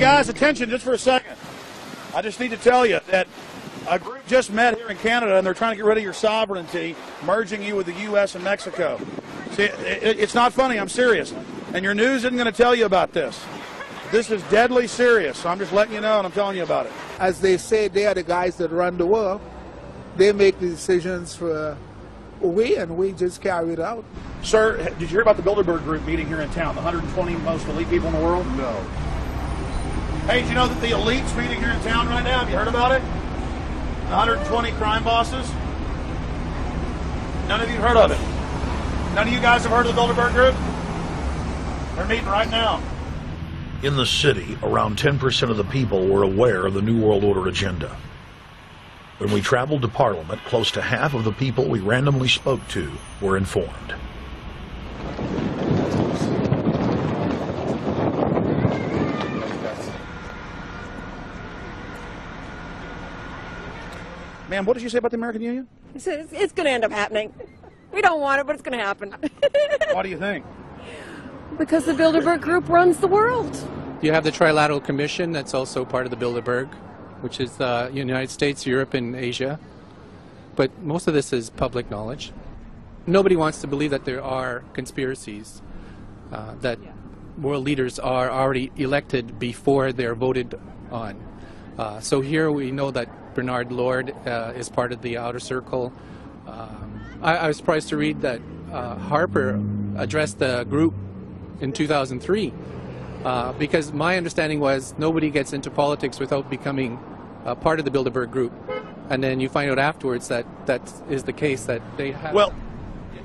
guys, attention just for a second. I just need to tell you that a group just met here in Canada, and they're trying to get rid of your sovereignty, merging you with the U.S. and Mexico. See, it's not funny. I'm serious. And your news isn't going to tell you about this. This is deadly serious, so I'm just letting you know, and I'm telling you about it. As they say, they are the guys that run the world. They make the decisions for we, and we just carry it out. Sir, did you hear about the Bilderberg Group meeting here in town, the 120 most elite people in the world? No. Hey, did you know that the elite's meeting here in town right now? Have you heard about it? The 120 crime bosses? None of you heard of it? None of you guys have heard of the Bilderberg Group? They're meeting right now. In the city, around 10% of the people were aware of the New World Order agenda. When we traveled to Parliament, close to half of the people we randomly spoke to were informed. Ma'am, what did you say about the American Union? It's going to end up happening. We don't want it, but it's going to happen. What do you think? Because the Bilderberg Group runs the world. You have the Trilateral Commission that's also part of the Bilderberg, which is the United States, Europe, and Asia. But most of this is public knowledge. Nobody wants to believe that there are conspiracies, that world leaders are already elected before they're voted on. So here we know that Bernard Lord is part of the outer circle. I was surprised to read that Harper addressed the group in 2003 because my understanding was nobody gets into politics without becoming part of the Bilderberg Group. And then you find out afterwards that that is the case, that they have... Well,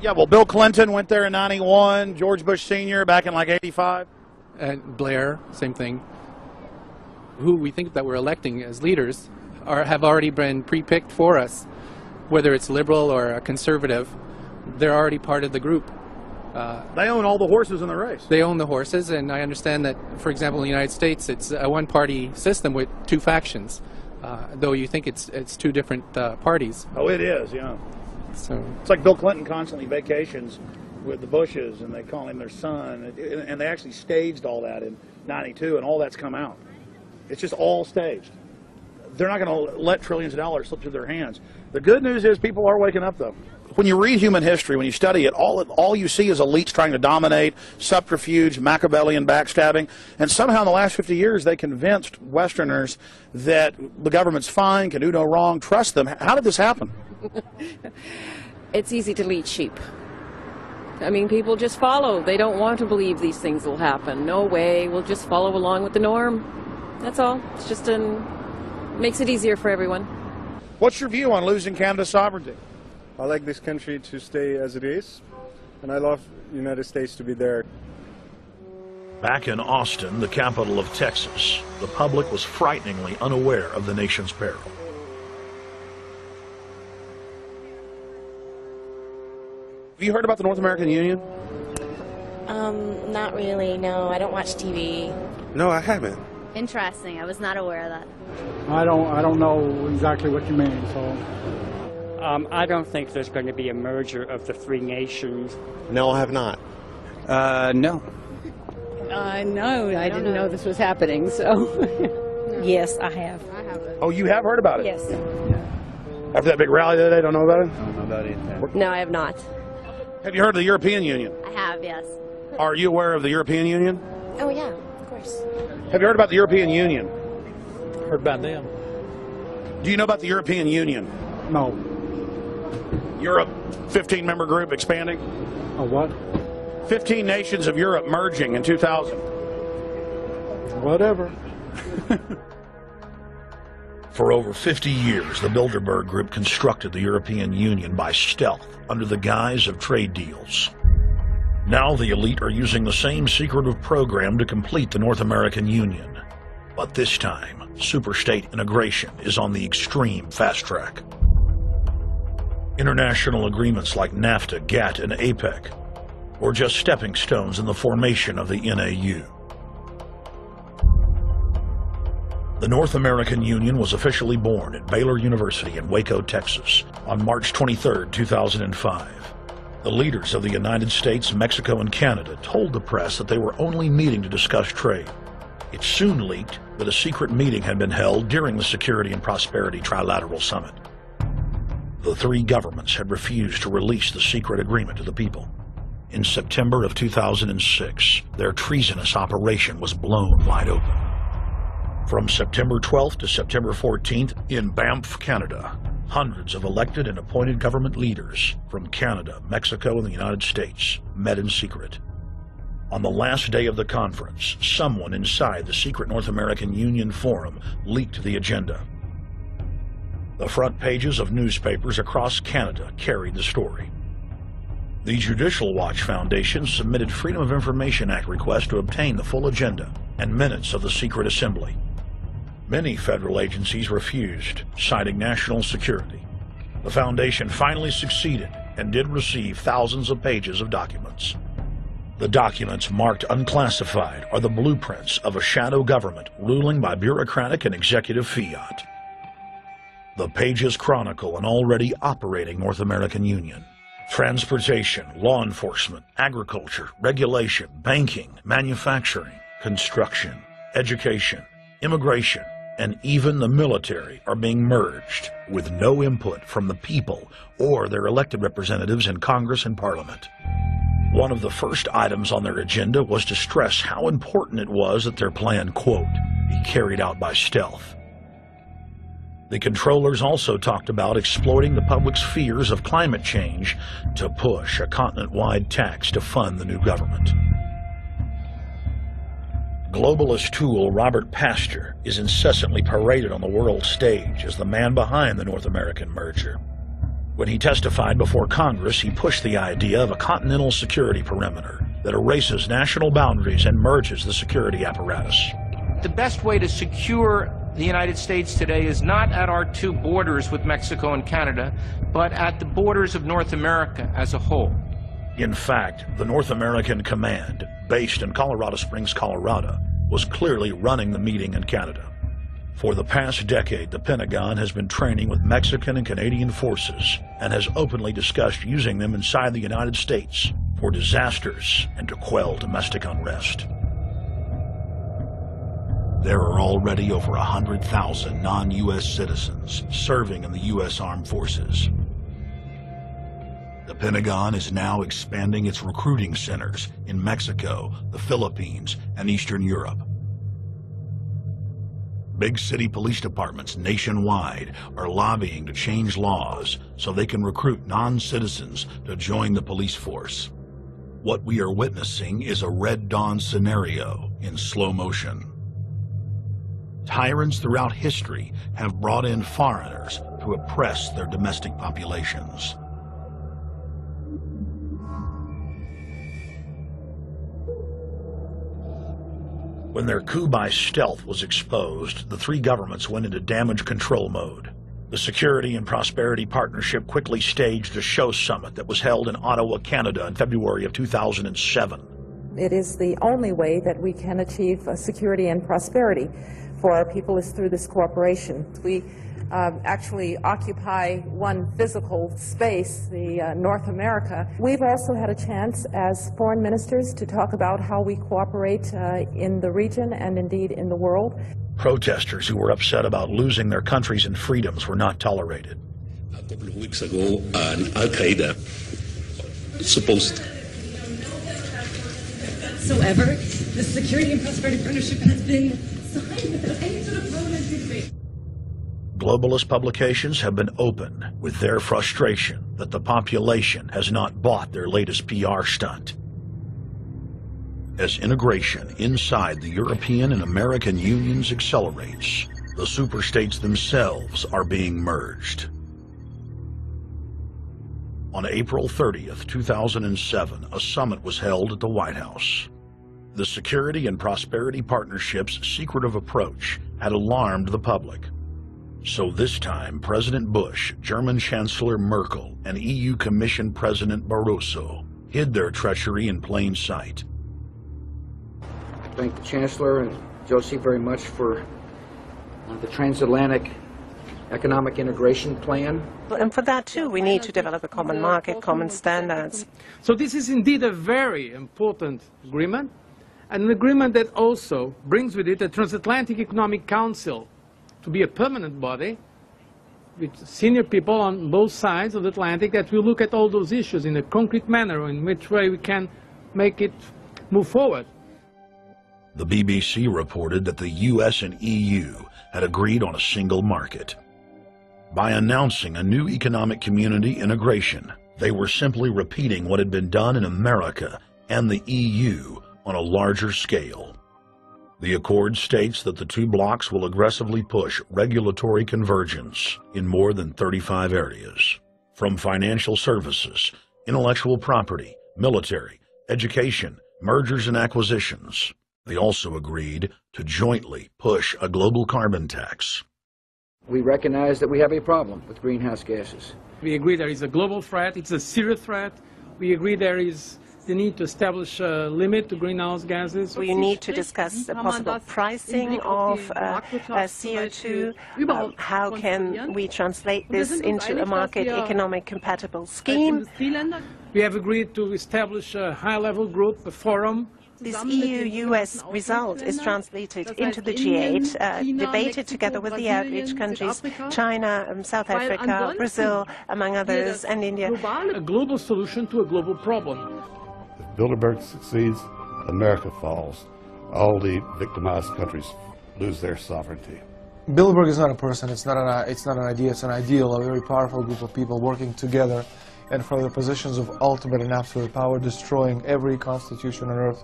yeah, well, Bill Clinton went there in 91, George Bush Sr. back in like 85. And Blair, same thing. Who we think that we're electing as leaders have already been pre-picked for us. Whether it's liberal or a conservative, they're already part of the group. They own all the horses in the race. They own the horses, and I understand that, for example, in the United States, it's a one-party system with two factions, though you think it's two different parties. Oh, it is, yeah. So it's like Bill Clinton constantly vacations with the Bushes, and they call him their son, and they actually staged all that in '92, and all that's come out. It's just all staged. They're not going to let trillions of dollars slip through their hands. The good news is people are waking up, though. When you read human history, when you study it, all you see is elites trying to dominate, subterfuge, Machiavellian backstabbing, and somehow in the last 50 years they convinced Westerners that the government's fine, can do no wrong, trust them. How did this happen? It's easy to lead sheep. I mean, people just follow. They don't want to believe these things will happen. No way, we'll just follow along with the norm. That's all. It's just makes it easier for everyone. What's your view on losing Canada's sovereignty? I like this country to stay as it is, and I love the United States to be there. Back in Austin, the capital of Texas, the public was frighteningly unaware of the nation's peril. Have you heard about the North American Union? Not really, no. I don't watch TV. No, I haven't. Interesting. I was not aware of that. I don't know exactly what you mean, so... I don't think there's going to be a merger of the three nations. No, I have not. No. No, I didn't know this was happening, so... No. Yes, I have. I have it. Oh, you have heard about it? Yes. After that big rally the other day, don't know about it? Don't know about it. No, I have not. Have you heard of the European Union? I have, yes. Are you aware of the European Union? Oh, yeah, of course. Have you heard about the European Union? Heard about them. Do you know about the European Union? No. Europe, 15-member group expanding? A what? 15 nations of Europe merging in 2000. Whatever. For over 50 years, the Bilderberg Group constructed the European Union by stealth under the guise of trade deals. Now the elite are using the same secretive program to complete the North American Union. But this time, superstate integration is on the extreme fast track. International agreements like NAFTA, GATT, and APEC were just stepping stones in the formation of the NAU. The North American Union was officially born at Baylor University in Waco, Texas, on March 23, 2005. The leaders of the United States, Mexico, and Canada told the press that they were only meeting to discuss trade. It soon leaked that a secret meeting had been held during the Security and Prosperity Trilateral Summit. The three governments had refused to release the secret agreement to the people. In September of 2006, their treasonous operation was blown wide open. From September 12th to September 14th, in Banff, Canada, hundreds of elected and appointed government leaders from Canada, Mexico, and the United States met in secret. On the last day of the conference, someone inside the secret North American Union Forum leaked the agenda. The front pages of newspapers across Canada carried the story. The Judicial Watch Foundation submitted Freedom of Information Act requests to obtain the full agenda and minutes of the secret assembly. Many federal agencies refused, citing national security. The foundation finally succeeded and did receive thousands of pages of documents. The documents marked unclassified are the blueprints of a shadow government ruling by bureaucratic and executive fiat. The pages chronicle an already operating North American Union. Transportation, law enforcement, agriculture, regulation, banking, manufacturing, construction, education, immigration, and even the military are being merged with no input from the people or their elected representatives in Congress and Parliament. One of the first items on their agenda was to stress how important it was that their plan, quote, be carried out by stealth. The controllers also talked about exploiting the public's fears of climate change to push a continent-wide tax to fund the new government. Globalist tool Robert Pastor is incessantly paraded on the world stage as the man behind the North American merger. When he testified before Congress, he pushed the idea of a continental security perimeter that erases national boundaries and merges the security apparatus. The best way to secure the United States today is not at our two borders with Mexico and Canada, but at the borders of North America as a whole. In fact, the North American Command, based in Colorado Springs, Colorado, was clearly running the meeting in Canada. For the past decade, the Pentagon has been training with Mexican and Canadian forces and has openly discussed using them inside the United States for disasters and to quell domestic unrest. There are already over 100,000 non-U.S. citizens serving in the U.S. Armed Forces. The Pentagon is now expanding its recruiting centers in Mexico, the Philippines, and Eastern Europe. Big city police departments nationwide are lobbying to change laws so they can recruit non-citizens to join the police force. What we are witnessing is a Red Dawn scenario in slow motion. Tyrants throughout history have brought in foreigners to oppress their domestic populations. When their coup by stealth was exposed, the three governments went into damage control mode. The Security and Prosperity Partnership quickly staged a show summit that was held in Ottawa, Canada in February of 2007. It is the only way that we can achieve security and prosperity for our people is through this cooperation. We actually occupy one physical space, the North America. We've also had a chance as foreign ministers to talk about how we cooperate in the region and indeed in the world. Protesters who were upset about losing their countries and freedoms were not tolerated. A couple of weeks ago, Al-Qaeda supposed whatsoever, the Security and Prosperity Partnership has been signed without any sort of prominent degree. Globalist publications have been open with their frustration that the population has not bought their latest PR stunt. As integration inside the European and American unions accelerates, the superstates themselves are being merged. On April 30th, 2007, a summit was held at the White House. The Security and Prosperity Partnership's secretive approach had alarmed the public. So this time, President Bush, German Chancellor Merkel, and EU Commission President Barroso hid their treachery in plain sight. I thank the Chancellor and Josie very much for the transatlantic economic integration plan. And for that too, we need to develop a common market, common standards. So this is indeed a very important agreement, and an agreement that also brings with it a Transatlantic Economic Council to be a permanent body with senior people on both sides of the Atlantic that will look at all those issues in a concrete manner, in which way we can make it move forward. The BBC reported that the US and EU had agreed on a single market. By announcing a new economic community integration, they were simply repeating what had been done in America and the EU on a larger scale. The accord states that the two blocs will aggressively push regulatory convergence in more than 35 areas, from financial services, intellectual property, military, education, mergers and acquisitions. They also agreed to jointly push a global carbon tax. We recognize that we have a problem with greenhouse gases. We agree there is a global threat, it's a serious threat. We agree there is the need to establish a limit to greenhouse gases. We need to discuss the possible pricing of CO2. How can we translate this into a market economic compatible scheme? We have agreed to establish a high-level group, a forum. This EU-US result is translated into the G8, debated together with the outreach countries, China, South Africa, Brazil, among others, and India. A global solution to a global problem. If Bilderberg succeeds, America falls. All the victimized countries lose their sovereignty. Bilderberg is not a person, it's not an idea, it's an ideal, a very powerful group of people working together and from the positions of ultimate and absolute power, destroying every constitution on earth,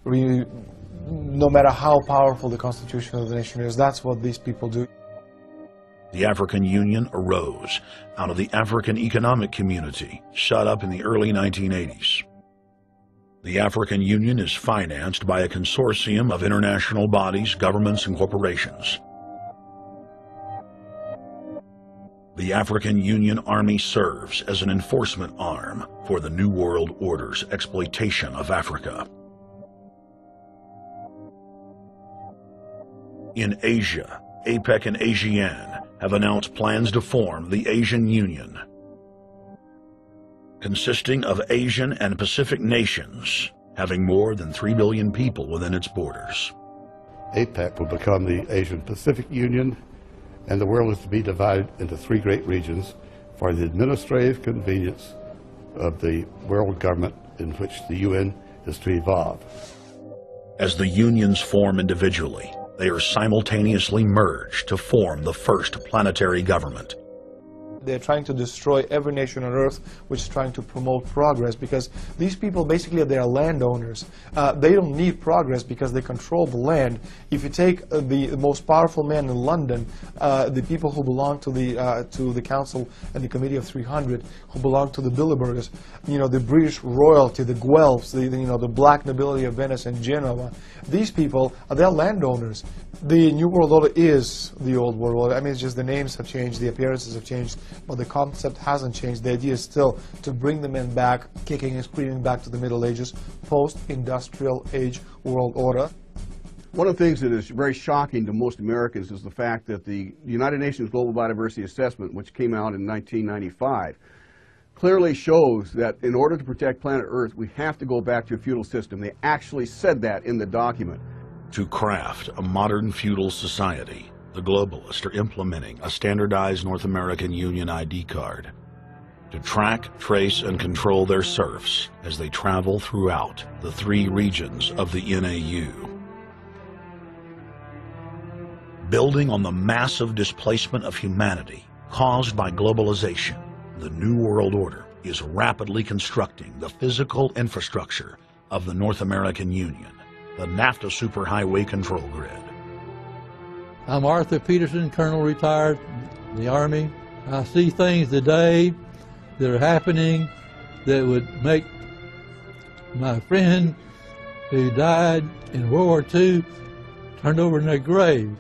no matter how powerful the constitution of the nation is. That's what these people do. The African Union arose out of the African Economic Community, set up in the early 1980s. The African Union is financed by a consortium of international bodies, governments, and corporations. The African Union Army serves as an enforcement arm for the New World Order's exploitation of Africa. In Asia, APEC and ASEAN have announced plans to form the Asian Union, consisting of Asian and Pacific nations, having more than 3 billion people within its borders. APEC will become the Asian Pacific Union, and the world is to be divided into 3 great regions for the administrative convenience of the world government in which the UN is to evolve. As the unions form individually, they are simultaneously merged to form the first planetary government. They're trying to destroy every nation on earth which is trying to promote progress, because these people basically they are landowners. They don't need progress because they control the land. If you take the most powerful man in London, the people who belong to the Council and the Committee of 300, who belong to the Bilderbergers, you know, the British royalty, the Guelphs, the black nobility of Venice and Genoa, these people, they're landowners. The New World Order is the Old World Order. I mean, it's just the names have changed, the appearances have changed, but the concept hasn't changed. The idea is still to bring the men back, kicking and screaming back to the Middle Ages, post-industrial age world order. One of the things that is very shocking to most Americans is the fact that the United Nations Global Biodiversity Assessment, which came out in 1995, clearly shows that in order to protect planet Earth, we have to go back to a feudal system. They actually said that in the document. To craft a modern feudal society, the globalists are implementing a standardized North American Union ID card to track, trace, and control their serfs as they travel throughout the 3 regions of the NAU. Building on the massive displacement of humanity caused by globalization, the New World Order is rapidly constructing the physical infrastructure of the North American Union, the NAFTA Superhighway Control Grid. I'm Arthur Peterson, Colonel retired in the Army. I see things today that are happening that would make my friend who died in World War II turn over in their grave.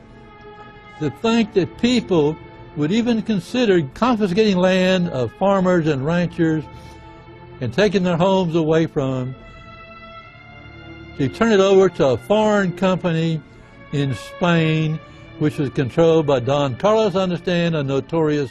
To think that people would even consider confiscating land of farmers and ranchers and taking their homes away from them, to turn it over to a foreign company in Spain, which was controlled by Don Carlos, I understand, a notorious